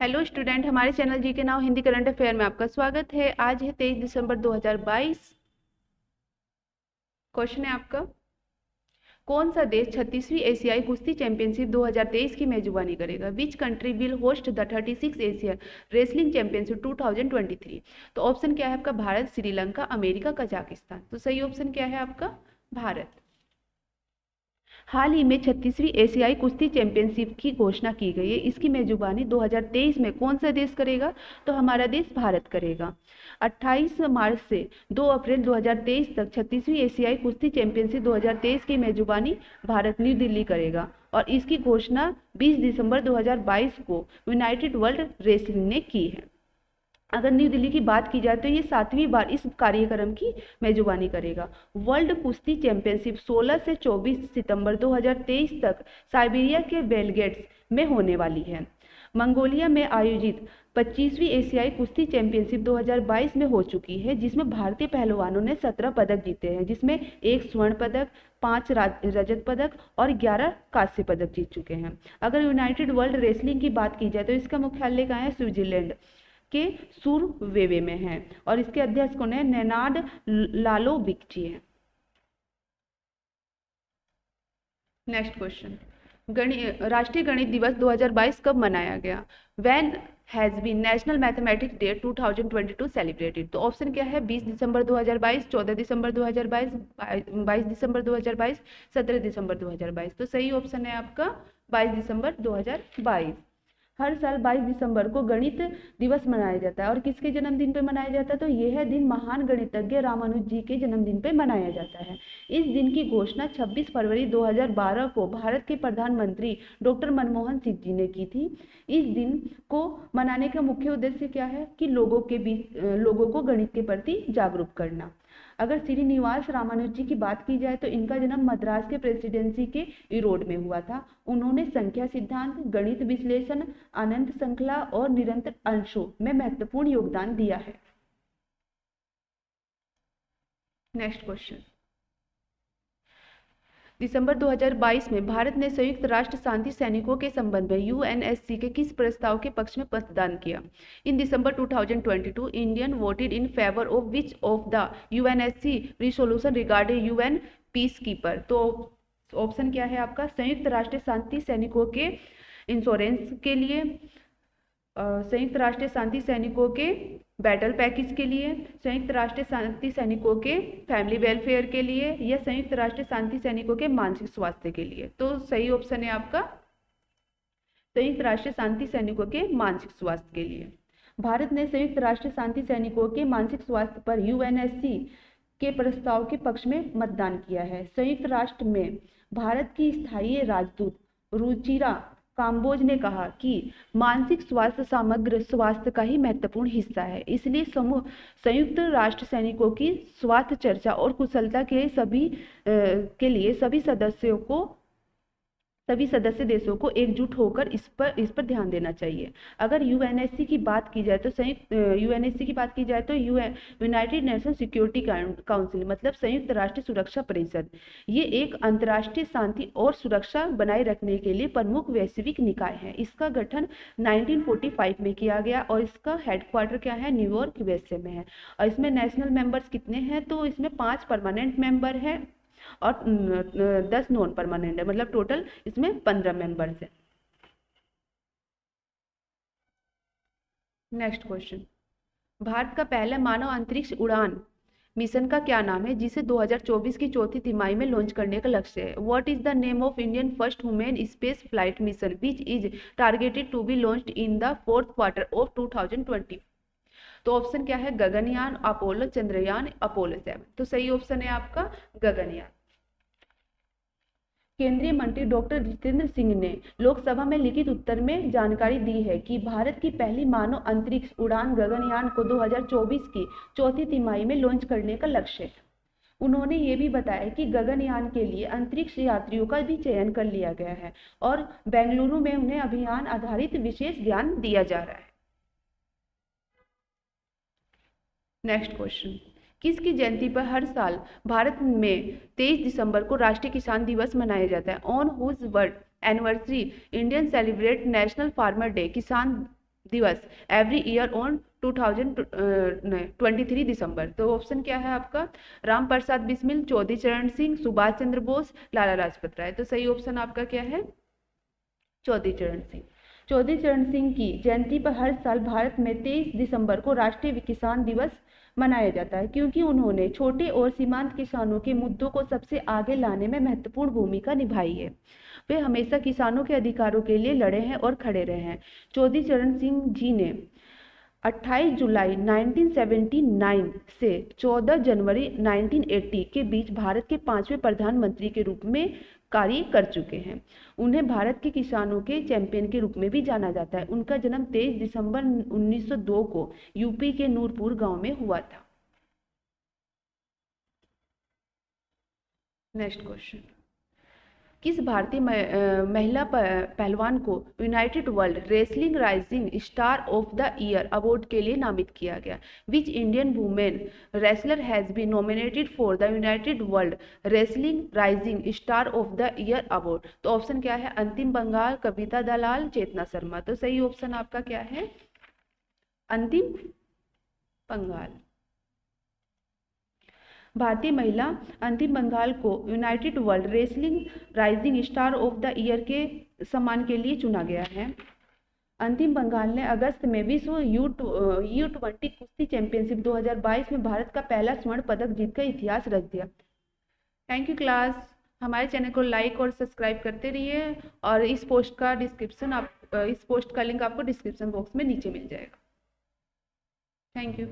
Hello student, हमारे channel जी के नाम हिंदी करंट अफेयर में आपका स्वागत है। आज है 23 दिसंबर 2022। क्वेश्चन है आपका, कौन सा देश 36वीं एशियाई कुश्ती चैंपियनशिप 2023 की मेजबानी करेगा? Which country will host the 36 Asian wrestling championship 2023? तो ऑप्शन क्या है आपका? Bharat, Sri Lanka, America, Kazakhstan. तो सही ऑप्शन क्या है आपका? भारत। हाल ही में 36वीं एशियाई कुश्ती चैंपियनशिप की घोषणा की गई है। इसकी मेजबानी 2023 में कौन सा देश करेगा? तो हमारा देश भारत करेगा। 28 मार्च से 2 अप्रैल 2023 तक 36वीं एशियाई कुश्ती चैंपियनशिप 2023 की मेजबानी भारत न्यू दिल्ली करेगा और इसकी घोषणा 20 दिसंबर 2022 को यूनाइटेड वर्ल्ड रेसलिंग ने की है। अगर न्यू दिल्ली की बात की जाए तो ये 7वीं बार इस कार्यक्रम की मेजबानी करेगा। वर्ल्ड कुश्ती चैंपियनशिप 16 से 24 सितंबर 2023 तक साइबेरिया के बेलग्रेड में होने वाली है। मंगोलिया में आयोजित 25वीं एशियाई कुश्ती चैंपियनशिप 2022 में हो चुकी है, जिसमें भारतीय पहलवानों ने 17 पदक जीते हैं, जिसमें 1 स्वर्ण पदक, 5 रजत पदक और 11 कांस्य पदक जीत चुके हैं। अगर यूनाइटेड वर्ल्ड रेसलिंग की बात की जाए तो इसका मुख्यालय कहाँ है? स्विट्जरलैंड के सुरवेवे में है और इसके अध्यक्ष कौन है? नेनाड लालोविक जी है। नेक्स्ट क्वेश्चन, राष्ट्रीय गणित दिवस 2022 कब मनाया गया? When has been national mathematics day 2022 celebrated? तो ऑप्शन क्या है? 20 दिसंबर 2022, 14 दिसंबर 2022, 22 दिसंबर 2022, 17 दिसंबर 2022। तो सही ऑप्शन है आपका 22 दिसंबर 2022। हर साल 22 दिसंबर को गणित दिवस मनाया जाता है और किसके जन्मदिन पे मनाया जाता है? तो यह दिन महान गणितज्ञ रामानुज जी के जन्मदिन पे मनाया जाता है। इस दिन की घोषणा 26 फरवरी 2012 को भारत के प्रधानमंत्री डॉक्टर मनमोहन सिंह जी ने की थी। इस दिन को मनाने का मुख्य उद्देश्य क्या है? कि लोगों को गणित के प्रति जागरूक करना। अगर श्रीनिवास रामानुज जी की बात की जाए तो इनका जन्म मद्रास के प्रेसिडेंसी के इरोड में हुआ था। उन्होंने संख्या सिद्धांत, गणित विश्लेषण, अनंत श्रृंखला और निरंतर अंशों में महत्वपूर्ण योगदान दिया है। नेक्स्ट क्वेश्चन, दिसंबर 2022 में भारत ने संयुक्त राष्ट्र शांति सैनिकों के संबंध में यूएनएससी के किस प्रस्ताव के पक्ष में मतदान किया? इन दिसंबर 2022 Indian voted in favour of which of the UNSC resolution regarding UN peace keeper? तो ऑप्शन क्या है आपका? संयुक्त राष्ट्र शांति सैनिकों के इंश्योरेंस के लिए, संयुक्त राष्ट्र शांति सैनिकों के बैटल पैकेज के लिए, संयुक्त राष्ट्र शांति सैनिकों के फैमिली वेलफेयर के लिए या संयुक्त राष्ट्र शांति सैनिकों के मानसिक स्वास्थ्य के लिए? तो सही ऑप्शन है आपका संयुक्त राष्ट्र शांति सैनिकों के मानसिक स्वास्थ्य के लिए। भारत ने संयुक्त राष्ट्र शांति सैनिकों के मानसिक स्वास्थ्य पर यूएनएससी के प्रस्ताव के पक्ष में मतदान किया है। संयुक्त राष्ट्र में भारत की स्थायी राजदूत रुचिरा काम्बोज ने कहा कि मानसिक स्वास्थ्य समग्र स्वास्थ्य का ही महत्वपूर्ण हिस्सा है, इसलिए संयुक्त राष्ट्र सैनिकों की स्वास्थ्य चर्चा और कुशलता के लिए सभी सदस्य देशों को एकजुट होकर इस पर ध्यान देना चाहिए। अगर यूएनएससी की बात की जाए तो यूनाइटेड नेशन सिक्योरिटी काउंसिल मतलब संयुक्त राष्ट्र सुरक्षा परिषद, ये एक अंतर्राष्ट्रीय शांति और सुरक्षा बनाए रखने के लिए प्रमुख वैश्विक निकाय है। इसका गठन 1945 में किया गया और इसका हेडक्वार्टर क्या है? न्यूयॉर्क यूएसए में है। और इसमें नेशनल मेंबर्स कितने हैं? तो इसमें 5 परमानेंट मेंबर है और 10 नॉन परमानेंट है, मतलब टोटल इसमें 15 मेंबर्स हैं। नेक्स्ट क्वेश्चन, भारत का पहला मानव अंतरिक्ष उड़ान मिशन का क्या नाम है, जिसे 2024 की चौथी तिमाही में लॉन्च करने का लक्ष्य है? What is the name of Indian first women space flight mission which is targeted to be launched in the 4th quarter of 2020? तो ऑप्शन क्या है? Gaganyaan, Apollo, Chandrayaan, Apollo 7। तो सही ऑप्शन है आपका गगनयान। केंद्रीय मंत्री डॉक्टर जितेंद्र सिंह ने लोकसभा में लिखित उत्तर में जानकारी दी है कि भारत की पहली मानव अंतरिक्ष उड़ान गगनयान को 2024 की चौथी तिमाही में लॉन्च करने का लक्ष्य है। उन्होंने ये भी बताया कि गगनयान के लिए अंतरिक्ष यात्रियों का भी चयन कर लिया गया है और बेंगलुरु में उन्हें अभियान आधारित विशेष ज्ञान दिया जा रहा है। नेक्स्ट क्वेश्चन, किसकी जयंती पर हर साल भारत में 23 दिसंबर को राष्ट्रीय किसान दिवस मनाया जाता है? On whose word anniversary Indian celebrate national farmer day, Kisan Diwas every year on 2023 दिसंबर। तो ऑप्शन क्या है आपका? राम प्रसाद बिस्मिल, चौधरी चरण सिंह, सुभाष चंद्र बोस, लाला लाजपत राय। तो सही ऑप्शन आपका क्या है? चौधरी चरण सिंह। चौधरी चरण सिंह की जयंती पर हर साल भारत में 23 दिसंबर को राष्ट्रीय किसान दिवस मनाया जाता है, क्योंकि उन्होंने छोटे और सीमांत किसानों के मुद्दों को सबसे आगे लाने में महत्वपूर्ण भूमिका निभाई है। वे हमेशा किसानों के अधिकारों के लिए लड़े हैं और खड़े रहे हैं। चौधरी चरण सिंह जी ने 28 जुलाई 1979 से 14 जनवरी 1980 के बीच भारत के 5वें प्रधानमंत्री के रूप में कार्य कर चुके हैं। उन्हें भारत के किसानों के चैंपियन के रूप में भी जाना जाता है। उनका जन्म 23 दिसंबर 1902 को यूपी के नूरपुर गांव में हुआ था। नेक्स्ट क्वेश्चन, किस भारतीय महिला पहलवान को United World Wrestling rising star of the year award के लिए नामित किया गया? Which Indian women wrestler has been nominated for the United World Wrestling rising star of the year award? तो ऑप्शन क्या है? अंतिम बंगाल, कविता दलाल, चेतना शर्मा। तो सही ऑप्शन आपका क्या है? अंतिम बंगाल। भारतीय महिला अंतिम बंगाल को United World Wrestling rising star of the year के सम्मान के लिए चुना गया है। अंतिम बंगाल ने अगस्त में विश्व U20 कुश्ती चैंपियनशिप 2022 में भारत का पहला स्वर्ण पदक जीतकर इतिहास रच दिया। Thank you class. हमारे चैनल को लाइक और सब्सक्राइब करते रहिए, और इस पोस्ट का लिंक आपको डिस्क्रिप्शन बॉक्स में नीचे मिल जाएगा। Thank you.